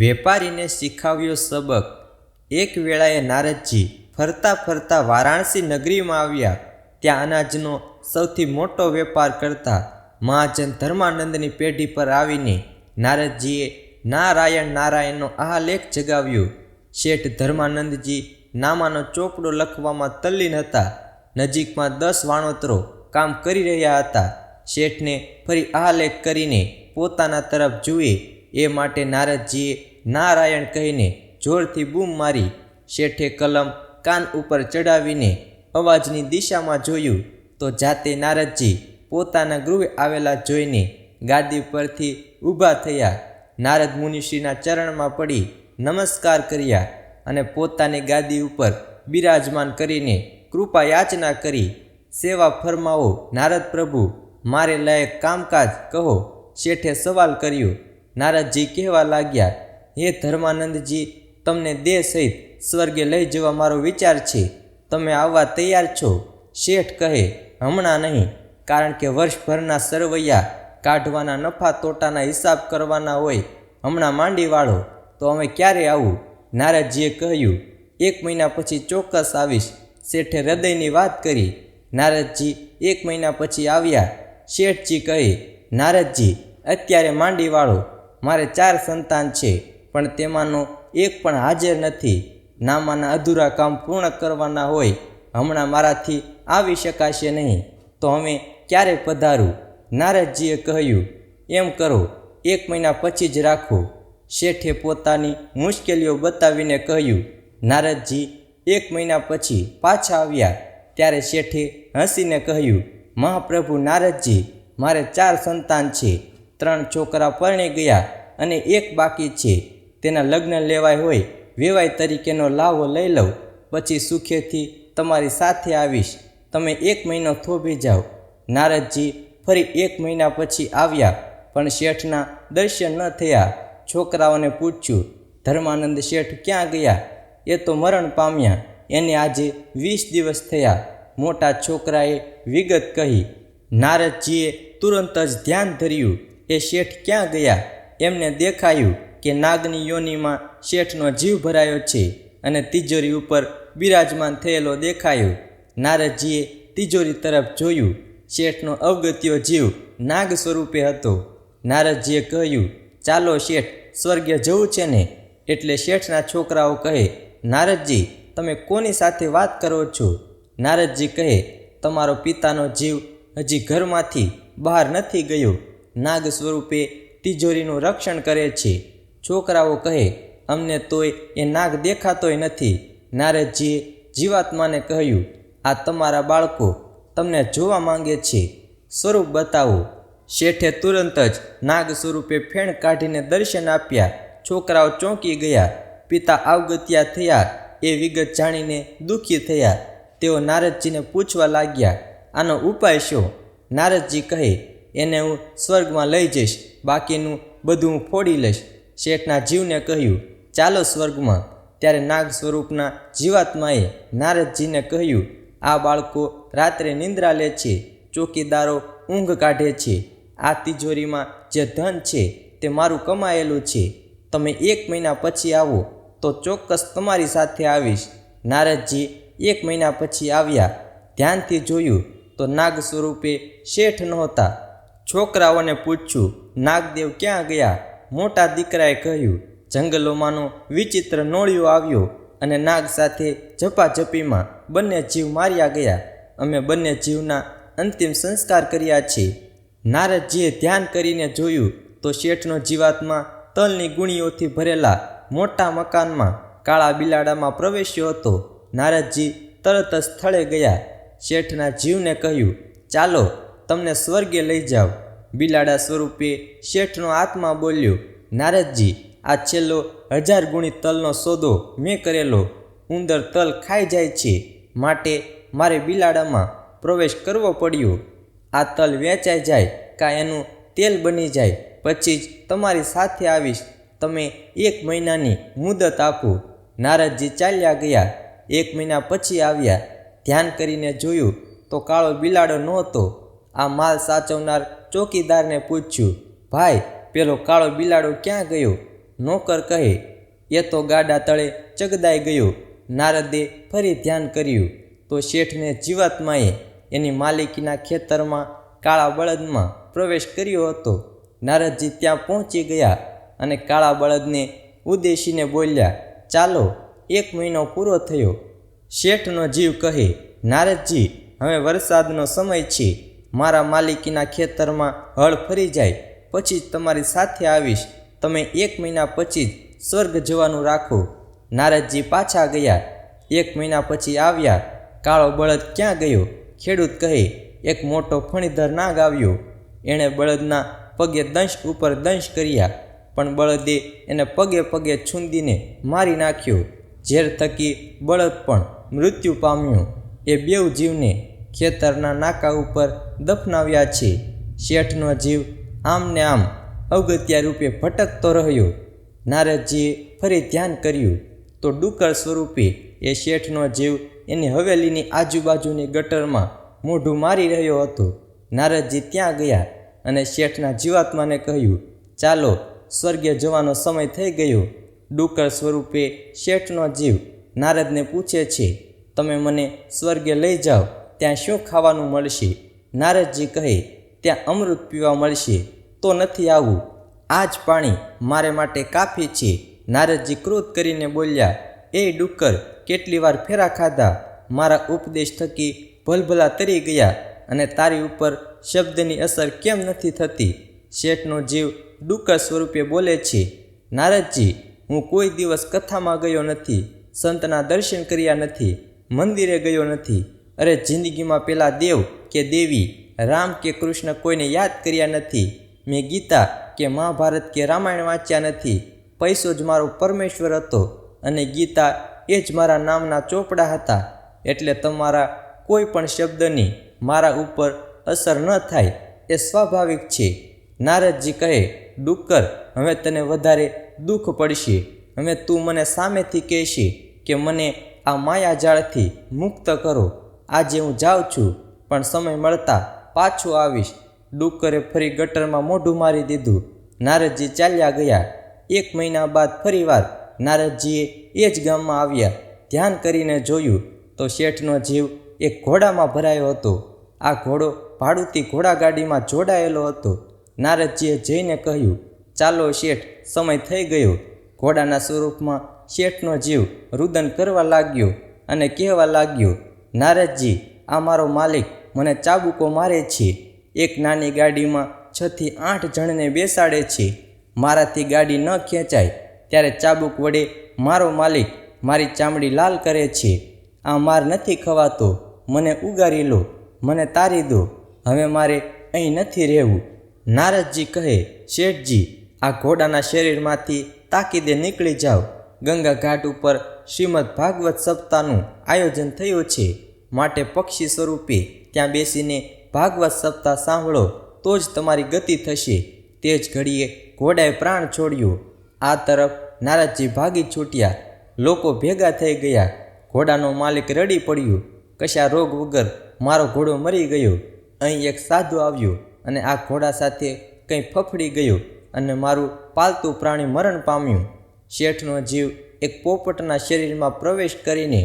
વેપારીને શીખવ્યો સબક। એક વેળાએ નારદજી ફરતા ફરતા વારાણસી નગરીમાં આવ્યા। ત્યાં અનાજનો સૌથી મોટો વેપાર કરતા મહાજન ધર્માનંદની પેઢી પર આવીને નારદજીએ નારાયણ નારાયણનો આલેખ જગાવ્યો। શેઠ ધર્માનંદજી નામાનો ચોપડો લખવામાં તલ્લીન હતા। નજીકમાં 10 વાણોતરો કામ કરી રહ્યા હતા। શેઠને ફરી આલેખ કરીને પોતાના તરફ જુએ એ માટે નારદજીએ નારાયણ કહીને જોરથી બૂમ મારી। શેઠે કલમ કાન ઉપર ચડાવીને અવાજની દિશામાં જોયું તો જાતે નારદજી પોતાના ગૃહે આવેલા જોઈને ગાદી પરથી ઊભા થયા। નારદ મુનિશ્રીના ચરણમાં પડી નમસ્કાર કર્યા અને પોતાની ગાદી ઉપર બિરાજમાન કરીને કૃપા યાચના કરી। સેવા ફરમાવો નારદ પ્રભુ, મારે લાયક કામકાજ કહો, શેઠે સવાલ કર્યો। નારદજી કહેવા લાગ્યા, હે ધર્માનંદજી, તમને દેહ સહિત સ્વર્ગે લઈ જવા મારો વિચાર છે। તમે આવવા તૈયાર છો? શેઠ કહે, હમણાં નહીં, કારણ કે વર્ષભરના સરવૈયા કાઢવાના નફા તોટાના હિસાબ કરવાના હોય। હમણાં માંડી વાળો તો અમે ક્યારે આવું? નારદજીએ કહ્યું, 1 મહિના પછી ચોક્કસ આવીશ। શેઠે હૃદયની વાત કરી। નારદજી 1 મહિના પછી આવ્યા। શેઠજી કહે, નારદજી, અત્યારે માંડી વાળો, મારે 4 સંતાન છે, પણ તેમાંનો એક પણ હાજર નથી। નામાના અધૂરા કામ પૂર્ણ કરવાના હોય। હમણાં મારાથી આવી શકાશે નહીં, તો અમે ક્યારે પધારું? નારદજીએ કહ્યું, એમ કરો, 1 મહિના પછી જ રાખો। શેઠે પોતાની મુશ્કેલીઓ બતાવીને કહ્યું। નારદજી 1 મહિના પછી પાછા આવ્યા ત્યારે શેઠે હસીને કહ્યું, મહાપ્રભુ નારદજી, મારે 4 સંતાન છે, 3 છોકરા પરણી ગયા અને 1 બાકી છે। તેના લગ્ન લેવાય હોય વેવાય તરીકેનો લાવો લઈ લઉં, પછી સુખેથી તમારી સાથે આવીશ। તમે 1 મહિનો થોભી જાઓ। નારદજી ફરી 1 મહિના પછી આવ્યા, પણ શેઠના દર્શન ન થયા। છોકરાઓને પૂછ્યું, ધર્માનંદ શેઠ ક્યાં ગયા? એ તો મરણ પામ્યા, એને આજે 20 દિવસ થયા। મોટા છોકરાએ વિગત કહી। નારદજીએ તુરંત જ ધ્યાન ધર્યું, એ શેઠ ક્યાં ગયા? એમને દેખાયું કે નાગની યોનિમાં શેઠનો જીવ ભરાયો છે અને તિજોરી ઉપર બિરાજમાન થયેલો દેખાયો। નારદજીએ તિજોરી તરફ જોયું। શેઠનો અવગત્યો જીવ નાગ સ્વરૂપે હતો। નારદજીએ કહ્યું, ચાલો શેઠ, સ્વર્ગે જવું છે ને? એટલે શેઠના છોકરાઓ કહે, નારદજી, તમે કોની સાથે વાત કરો છો? નારદજી કહે, તમારો પિતાનો જીવ હજી ઘરમાંથી બહાર નથી ગયો, નાગ સ્વરૂપે તિજોરીનું રક્ષણ કરે છે। છોકરાઓ કહે, અમને તોય એ નાગ દેખાતોય નથી। નારદજીએ જીવાત્માને કહ્યું, આ તમારા બાળકો તમને જોવા માંગે છે, સ્વરૂપ બતાવો। શેઠે તુરંત જ નાગ સ્વરૂપે ફેણ કાઢીને દર્શન આપ્યા। છોકરાઓ ચોંકી ગયા। પિતા અવગત્યા થયા એ વિગત જાણીને દુઃખી થયા। તેઓ નારદજીને પૂછવા લાગ્યા, આનો ઉપાય શું? નારદજી કહે, એને હું સ્વર્ગમાં લઈ જઈશ, બાકીનું બધું હું ફોડી લઈશ। શેઠના જીવને કહ્યું, ચાલો સ્વર્ગમાં। ત્યારે નાગ સ્વરૂપના જીવાત્માએ નારદજીને કહ્યું, આ બાળકો રાત્રે નિંદ્રા લે છે, ચોકીદારો ઊંઘ કાઢે છે। આ તિજોરીમાં જે ધન છે તે મારું કમાયેલું છે। તમે 1 મહિના પછી આવો તો ચોક્કસ તમારી સાથે આવીશ। નારદજી 1 મહિના પછી આવ્યા। ધ્યાનથી જોયું તો નાગ સ્વરૂપે શેઠ નહોતા। છોકરાઓને પૂછ્યું, નાગદેવ ક્યાં ગયા? મોટા દીકરાએ કહ્યું, જંગલોમાંનો વિચિત્ર નોળિયો આવ્યો અને નાગ સાથે ઝપાઝપીમાં બંને જીવ માર્યા ગયા। અમે બંને જીવના અંતિમ સંસ્કાર કર્યા છે। નારદજીએ ધ્યાન કરીને જોયું તો શેઠનો જીવાત્મા તલની ગુણીઓથી ભરેલા મોટા મકાનમાં કાળા બિલાડામાં પ્રવેશ્યો હતો। નારદજી તરત જ સ્થળે ગયા। શેઠના જીવને કહ્યું, ચાલો, તમને સ્વર્ગે લઈ જાઓ। બિલાડા સ્વરૂપે શેઠનો આત્મા બોલ્યો, નારદજી, આ છેલ્લો 1000 ગુણી તલનો સોદો મેં કરેલો, ઉંદર તલ ખાઈ જાય છે, માટે મારે બિલાડામાં પ્રવેશ કરવો પડ્યો। આ તલ વેચાઈ જાય કાં એનું તેલ બની જાય પછી જ તમારી સાથે આવીશ। તમે 1 મહિનાની મુદત આપો। નારદજી ચાલ્યા ગયા। 1 મહિના પછી આવ્યા। ધ્યાન કરીને જોયું તો કાળો બિલાડો નહોતો। આ માલ સાચવનાર ચોકીદારને પૂછ્યું, ભાઈ, પેલો કાળો બિલાડો ક્યાં ગયો? નોકર કહે, એ તો ગાડા તળે ચગદાઈ ગયો. નારદે ફરી ધ્યાન કર્યું તો શેઠને જીવાત્માએ એની માલિકીના ખેતરમાં કાળા બળદમાં પ્રવેશ કર્યો હતો. નારદજી ત્યાં પહોંચી ગયા અને કાળા બળદને ઉદ્દેશીને બોલ્યા, ચાલો, 1 મહિનો પૂરો થયો. શેઠનો જીવ કહે, નારદજી, હવે વરસાદનો સમય છે. મારા માલિકીના ખેતરમાં હળ ફરી જાય પછી જ તમારી સાથે આવીશ. તમે 1 મહિના પછી જ સ્વર્ગ જવાનું રાખો. નારદજી પાછા ગયા. 1 મહિના પછી આવ્યા. કાળો બળદ ક્યાં ગયો? ખેડૂત કહે, એક મોટો ફણીધર નાગ આવ્યો. એણે બળદના પગે દંશ ઉપર દંશ કર્યા, પણ બળદે એને પગે પગે છૂંદીને મારી નાખ્યો. ઝેર થકી બળદ પણ મૃત્યુ પામ્યો. એ બેઉ જીવને ખેતરના નાકા ઉપર દફનાવ્યા છે. શેઠનો જીવ આમ ને આમ અવગત્યા રૂપે ભટકતો રહ્યો. નારદજીએ ફરી ધ્યાન કર્યું તો ડુક્કર સ્વરૂપે એ શેઠનો જીવ એની હવેલીની આજુબાજુની ગટરમાં મોઢું મારી રહ્યો હતો. નારદજી ત્યાં ગયા અને શેઠના જીવાત્માને કહ્યું, ચાલો, સ્વર્ગે જવાનો સમય થઈ ગયો. ડુક્કર સ્વરૂપે શેઠનો જીવ નારદને પૂછે છે, તમે મને સ્વર્ગે લઈ જાઓ, ત્યાં શું ખાવાનું મળશે? નારદજી કહે, ત્યાં અમૃત પીવા મળશે. તો નથી આવું. આ જ પાણી મારે માટે કાફી છે. નારદજી ક્રોધ કરીને બોલ્યા, એ ડુક્કર, કેટલી વાર ફેરા ખાધા. મારા ઉપદેશ થકી ભલભલા તરી ગયા અને તારી ઉપર શબ્દની અસર કેમ નથી થતી? શેઠનો જીવ ડુક્કર સ્વરૂપે બોલે છે, નારદજી, હું કોઈ દિવસ કથામાં ગયો નથી, સંતના દર્શન કર્યા નથી, મંદિરે ગયો નથી. અરે, જિંદગીમાં પેલા દેવ કે દેવી, રામ કે કૃષ્ણ કોઈને યાદ કર્યા નથી. મેં ગીતા કે મહાભારત કે રામાયણ વાંચ્યા નથી. પૈસો જ મારો પરમેશ્વર હતો અને ગીતા એ જ મારા નામના ચોપડા હતા. એટલે તમારા કોઈ પણ શબ્દની મારા ઉપર અસર ન થાય એ સ્વાભાવિક છે. નારદજી કહે, ડુક્કર, હવે તને વધારે દુઃખ પડશે. હવે તું મને સામેથી કહેશે કે મને આ માયાજાળથી મુક્ત કરો. આજે હું જાઉં છું, પણ સમય મળતા પાછો આવીશ. ડુક્કરે ફરી ગટરમાં મોઢું મારી દીધું. નારદજી ચાલ્યા ગયા. 1 મહિના બાદ ફરીવાર નારદજીએ એ જ ગામમાં આવ્યા. ધ્યાન કરીને જોયું તો શેઠનો જીવ એક ઘોડામાં ભરાયો હતો. આ ઘોડો ભાડુતી ઘોડાગાડીમાં જોડાયેલો હતો. નારદજીએ જઈને કહ્યું, ચાલો શેઠ, સમય થઈ ગયો. ઘોડાના સ્વરૂપમાં શેઠનો જીવ રુદન કરવા લાગ્યો અને કહેવા લાગ્યો, નારદજી, આ મારો માલિક મને ચાબુકો મારે છે. એક નાની ગાડીમાં 6 થી 8 જણને બેસાડે છે. મારાથી ગાડી ન ખેંચાય ત્યારે ચાબુક વડે મારો માલિક મારી ચામડી લાલ કરે છે. આ માર નથી ખવાતો. મને ઉગારી લો, મને તારી દો. હવે મારે અહીં નથી રહેવું. નારદજી કહે, શેઠજી, આ ઘોડાના શરીરમાંથી તાકીદે નીકળી જાઓ. ગંગા ઘાટ ઉપર શ્રીમદ ભાગવત સપ્તાહનું આયોજન થયું છે, માટે પક્ષી સ્વરૂપે ત્યાં બેસીને ભાગવત સપ્તાહ સાંભળો તો જ તમારી ગતિ થશે. તે જ ઘડીએ ઘોડાએ પ્રાણ છોડ્યો. આ તરફ નારદજી ભાગી છૂટ્યા. લોકો ભેગા થઈ ગયા. ઘોડાનો માલિક રડી પડ્યો, કશા રોગ વગર મારો ઘોડો મરી ગયો. અહીં એક સાધુ આવ્યો અને આ ઘોડા સાથે કંઈ ફફડી ગયો અને મારું પાલતું પ્રાણી મરણ પામ્યું. શેઠનો જીવ એક પોપટના શરીરમાં પ્રવેશ કરીને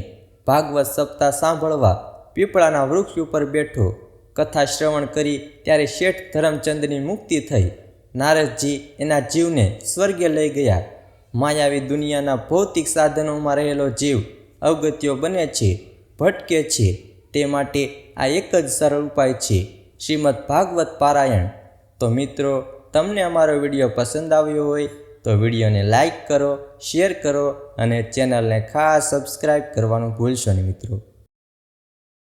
ભાગવત સપ્તાહ સાંભળવા પીપળાના વૃક્ષ ઉપર બેઠો. કથા શ્રવણ કરી ત્યારે શેઠ ધરમચંદની મુક્તિ થઈ. નારદજી એના જીવને સ્વર્ગે લઈ ગયા. માયાવી દુનિયાના ભૌતિક સાધનોમાં રહેલો જીવ અવગત્યો બને છે, ભટકે છે. તે માટે આ એક જ સરળ ઉપાય છે, શ્રીમદ ભાગવત પારાયણ. તો મિત્રો, તમને અમારો વિડીયો પસંદ આવ્યો હોય તો વિડીયોને લાઈક કરો, શેર કરો અને ચેનલને ખાસ સબસ્ક્રાઈબ કરવાનું ભૂલશો નહીં મિત્રો.